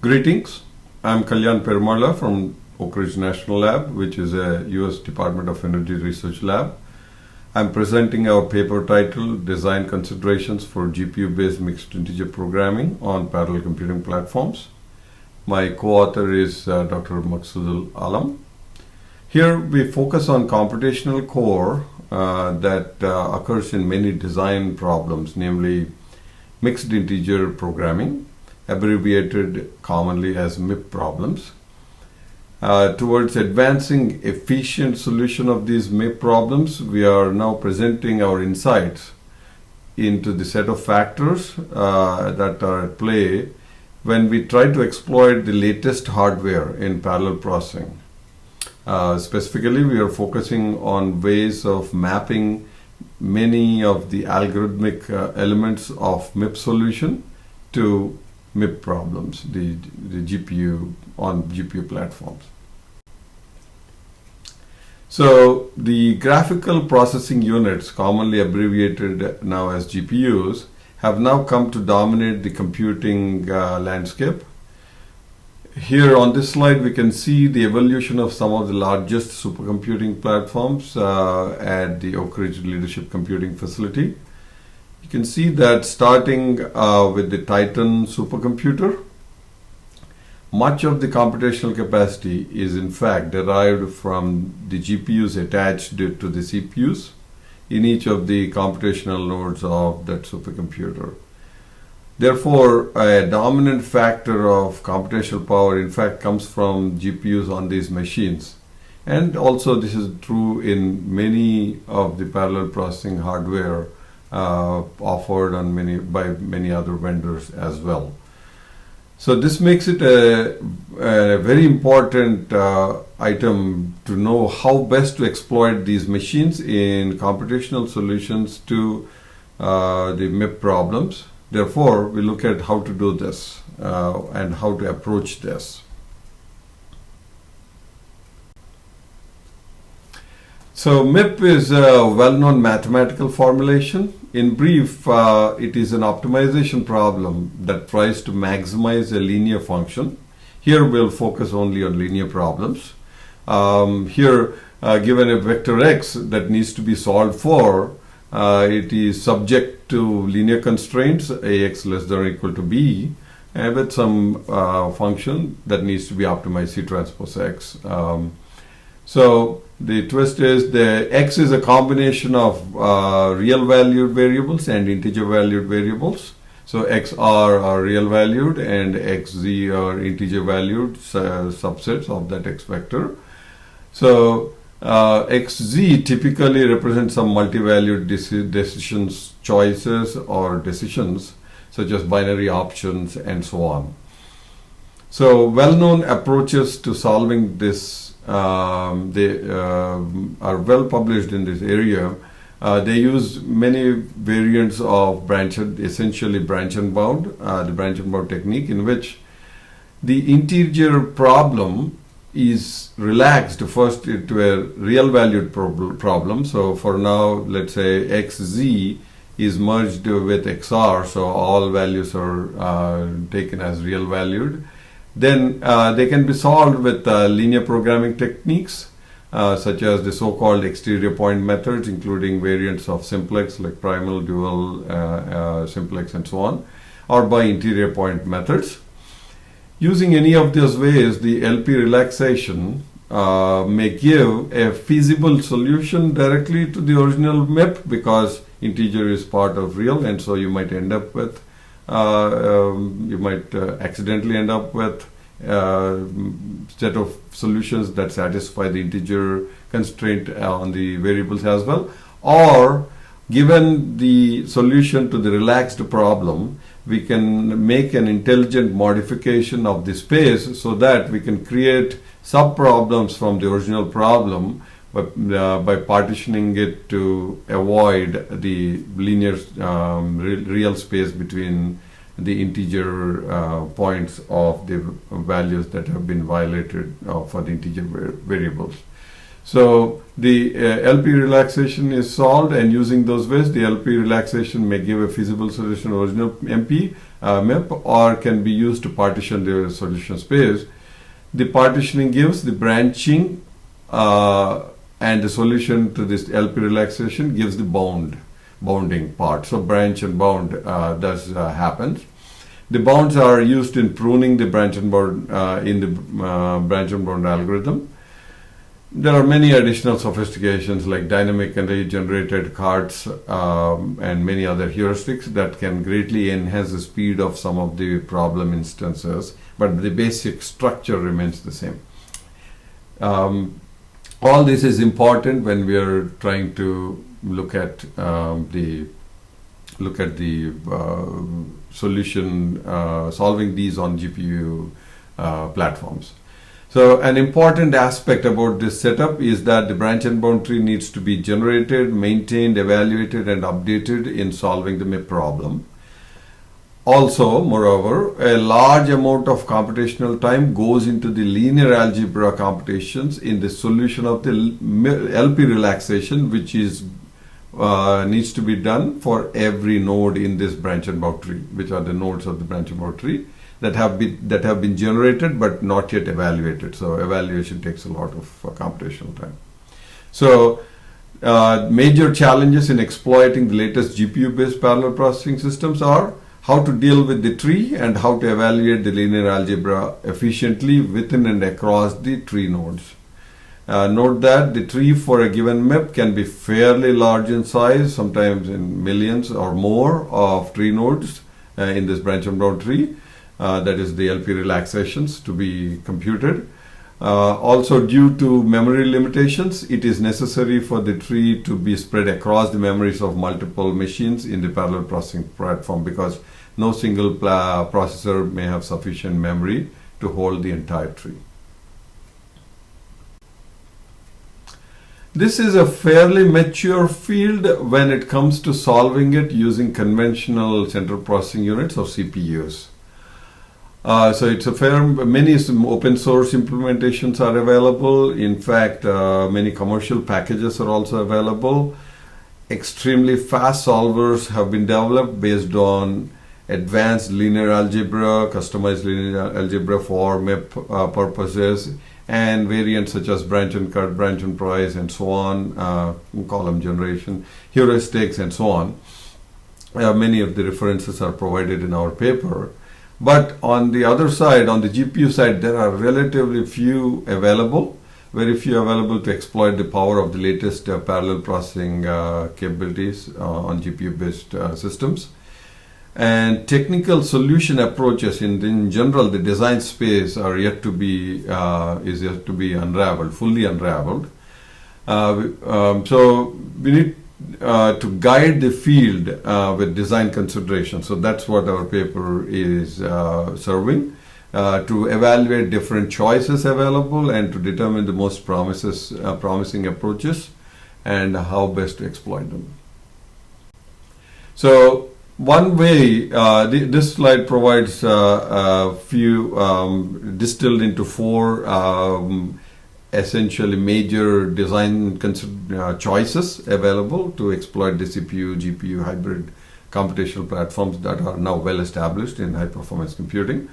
Greetings, I'm Kalyan Permala from Oak Ridge National Lab, which is a US Department of Energy research lab. I'm presenting our paper titled Design Considerations for GPU-based Mixed Integer Programming on Parallel Computing Platforms. My co-author is Dr. Maqsoodul Alam. Here we focus on computational core that occurs in many design problems, namely mixed integer programming, abbreviated commonly as MIP problems. Towards advancing efficient solution of these MIP problems, we are now presenting our insights into the set of factors that are at play when we try to exploit the latest hardware in parallel processing. Specifically, we are focusing on ways of mapping many of the algorithmic elements of MIP solution to MIP problems, the GPU on GPU platforms. So the graphical processing units, commonly abbreviated now as GPUs, have now come to dominate the computing landscape. Here on this slide, we can see the evolution of some of the largest supercomputing platforms at the Oak Ridge Leadership Computing Facility. You can see that starting with the Titan supercomputer, much of the computational capacity is in fact derived from the GPUs attached to the CPUs in each of the computational nodes of that supercomputer. Therefore, a dominant factor of computational power in fact comes from GPUs on these machines. And also this is true in many of the parallel processing hardware offered by many other vendors as well. So this makes it a very important item to know how best to exploit these machines in computational solutions to the MIP problems. Therefore, we look at how to do this and how to approach this. So MIP is a well-known mathematical formulation. In brief, it is an optimization problem that tries to maximize a linear function. Here we'll focus only on linear problems. Here, given a vector x that needs to be solved for, it is subject to linear constraints, ax less than or equal to b, and with some function that needs to be optimized, C transpose x. So the twist is the x is a combination of real valued variables and integer valued variables. So xr are real valued and xz are integer valued subsets of that x vector. So xz typically represents some multi-valued decisions, choices or decisions such as binary options and so on. So well-known approaches to solving this they are well published in this area. They use many variants of essentially branch and bound, the branch and bound technique, in which the integer problem is relaxed first into a real valued problem. So for now, let's say xz is merged with xr, so all values are taken as real valued. Then they can be solved with linear programming techniques such as the so-called exterior point methods, including variants of simplex like primal, dual, simplex and so on, or by interior point methods. Using any of those ways, the LP relaxation may give a feasible solution directly to the original MIP because integer is part of real, and so you might end up with accidentally end up with a set of solutions that satisfy the integer constraint on the variables as well. Or given the solution to the relaxed problem, we can make an intelligent modification of the space so that we can create sub-problems from the original problem by partitioning it to avoid the linear real space between the integer points of the values that have been violated for the integer variables. So the LP relaxation is solved, and using those ways, the LP relaxation may give a feasible solution to original MIP, or can be used to partition the solution space. The partitioning gives the branching, and the solution to this LP relaxation gives the bounding part. So branch and bound thus happens. The bounds are used in pruning the branch and bound in the branch and bound algorithm. There are many additional sophistications like dynamic and regenerated cards and many other heuristics that can greatly enhance the speed of some of the problem instances, but the basic structure remains the same. All this is important when we are trying to look at the solution, solving these on GPU platforms. So an important aspect about this setup is that the branch and bound tree needs to be generated, maintained, evaluated, and updated in solving the MIP problem. Also, moreover, a large amount of computational time goes into the linear algebra computations in the solution of the LP relaxation, which is needs to be done for every node in this branch and bound tree, which are the nodes of the branch and bound tree that have been generated but not yet evaluated. So evaluation takes a lot of computational time. So major challenges in exploiting the latest GPU-based parallel processing systems are how to deal with the tree and how to evaluate the linear algebra efficiently within and across the tree nodes. Note that the tree for a given MIP can be fairly large in size, sometimes in millions or more of tree nodes in this branch and bound tree. That is the LP relaxations to be computed. Also, due to memory limitations, it is necessary for the tree to be spread across the memories of multiple machines in the parallel processing platform, because no single processor may have sufficient memory to hold the entire tree. This is a fairly mature field when it comes to solving it using conventional central processing units or CPUs. So it's many open source implementations are available. In fact, many commercial packages are also available. Extremely fast solvers have been developed based on advanced linear algebra, customized linear algebra for MIP purposes, and variants such as branch and cut, branch and price, and so on, column generation, heuristics, and so on. Many of the references are provided in our paper. But on the other side, on the GPU side, there are relatively few available, very few available to exploit the power of the latest parallel processing capabilities on GPU-based systems. And technical solution approaches in general, the design space are yet to be unraveled, fully unraveled. So we need to guide the field with design considerations. So that's what our paper is serving, to evaluate different choices available and to determine the most promising approaches and how best to exploit them. So one way, this slide provides a few distilled into four essentially major design choices available to exploit the CPU, GPU hybrid computational platforms that are now well established in high performance computing.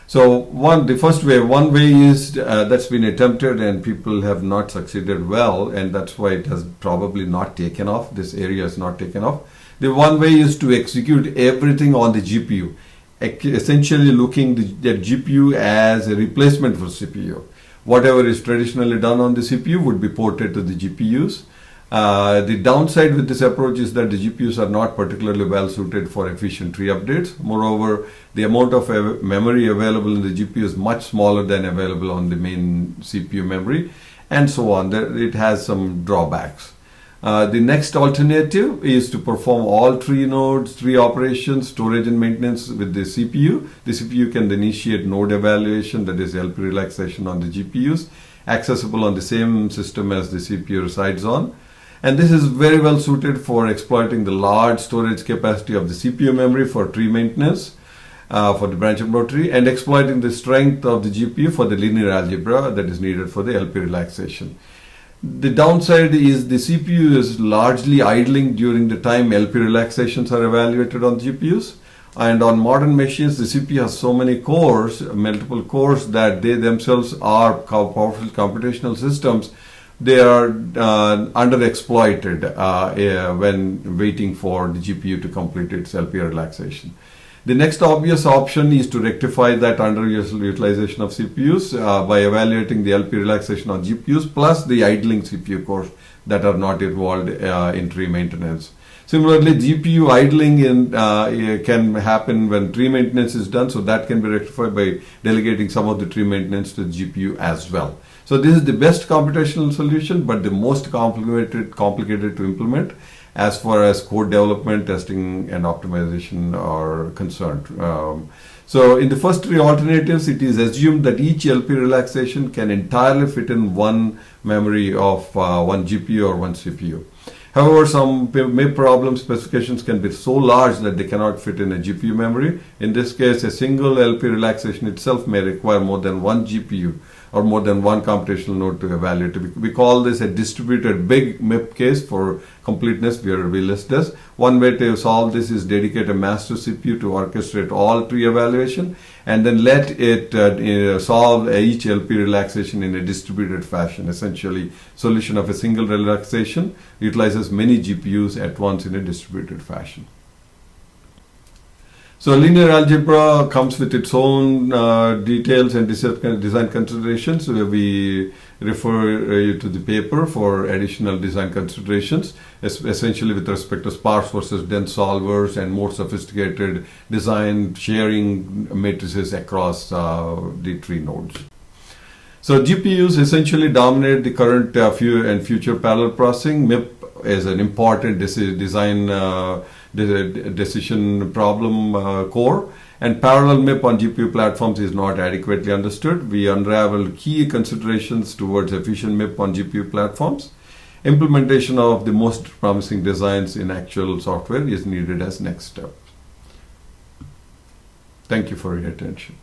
So one way is that's been attempted and people have not succeeded well, and that's why it has probably not taken off. This area has not taken off. The one way is to execute everything on the GPU, essentially looking at GPU as a replacement for CPU. Whatever is traditionally done on the CPU would be ported to the GPUs. The downside with this approach is that the GPUs are not particularly well suited for efficient tree updates. Moreover, the amount of memory available in the GPU is much smaller than available on the main CPU memory, and so on. It has some drawbacks. The next alternative is to perform all tree nodes, tree operations, storage and maintenance with the CPU. The CPU can then initiate node evaluation, that is LP relaxation on the GPUs, accessible on the same system as the CPU resides on. And this is very well suited for exploiting the large storage capacity of the CPU memory for tree maintenance, for the branch and bound tree, and exploiting the strength of the GPU for the linear algebra that is needed for the LP relaxation. The downside is the CPU is largely idling during the time LP relaxations are evaluated on GPUs. And on modern machines, the CPU has so many cores, multiple cores, that they themselves are powerful computational systems. They are underexploited when waiting for the GPU to complete its LP relaxation. The next obvious option is to rectify that underutilization of CPUs by evaluating the LP relaxation on GPUs plus the idling CPU cores that are not involved in tree maintenance. Similarly, GPU idling can happen when tree maintenance is done, so that can be rectified by delegating some of the tree maintenance to the GPU as well. So this is the best computational solution, but the most complicated to implement as far as code development, testing, and optimization are concerned. So in the first three alternatives, it is assumed that each LP relaxation can entirely fit in one memory of one GPU or one CPU. However, some MIP problem specifications can be so large that they cannot fit in a GPU memory. In this case, a single LP relaxation itself may require more than one GPU or more than one computational node to evaluate. We call this a distributed big MIP case for completeness. We list this. One way to solve this is dedicate a master CPU to orchestrate all tree evaluation and then let it solve each LP relaxation in a distributed fashion. Essentially, solution of a single relaxation utilizes many GPUs at once in a distributed fashion. So linear algebra comes with its own details and design considerations. So we refer you to the paper for additional design considerations, essentially with respect to sparse versus dense solvers and more sophisticated design sharing matrices across the tree nodes. So GPUs essentially dominate the current and future parallel processing. MIP is an important decision problem core, and parallel MIP on GPU platforms is not adequately understood. We unravel key considerations towards efficient MIP on GPU platforms. Implementation of the most promising designs in actual software is needed as next step. Thank you for your attention.